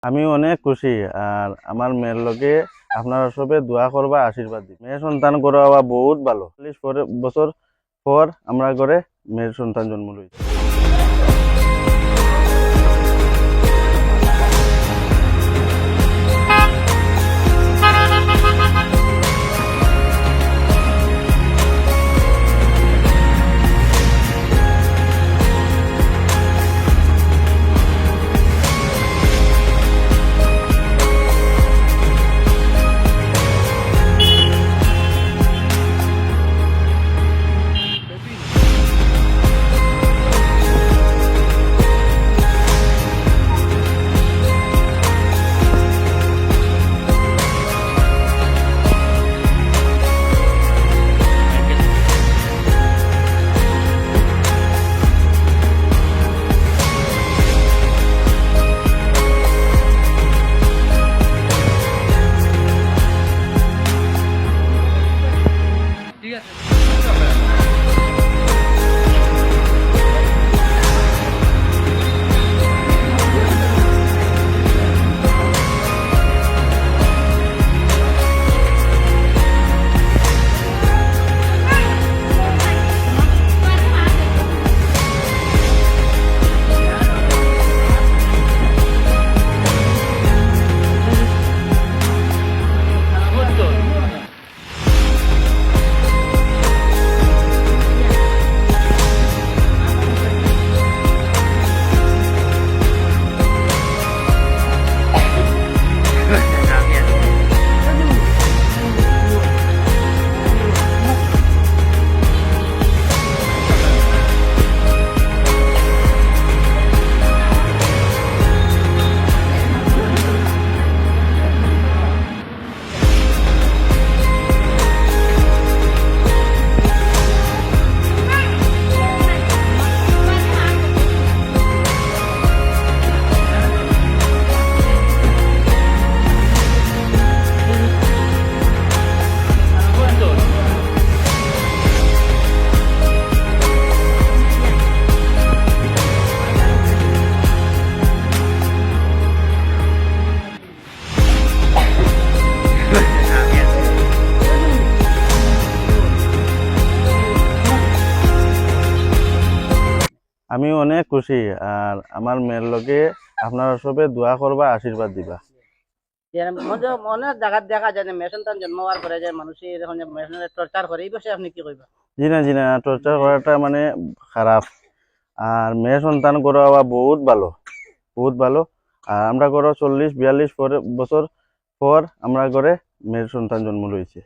আমি অনেক খুশি। আর আমার মেয়ের লগে আপনারা সবে দোয়া করবা, আশীর্বাদ দিন। মেয়ে সন্তান করা বহুত ভালো। 40 বছর পর আমরা ঘরে মেয়ের সন্তান জন্ম লইছি। আমি অনেক খুশি। আর আমার মেয়ের লগে আপনারা সবে দোয়া করবা, আশীর্বাদ দিবা। অনেক জায়গায় দেখা যায় যে মেয়ে সন্তান জন্ম হওয়ার পরে যে মানুষের এরকম যে মেয়ে টর্চার করে, এই বিষয়ে আপনি কি কইবা? জি না, টর্চার করাটা মানে খারাপ। আর মেয়ে সন্তান করা বহুত ভালো, বহুত ভালো। আর আমরা করো 40-42 বছর পর আমরা ঘরে মেয়ের সন্তান জন্ম লইছে।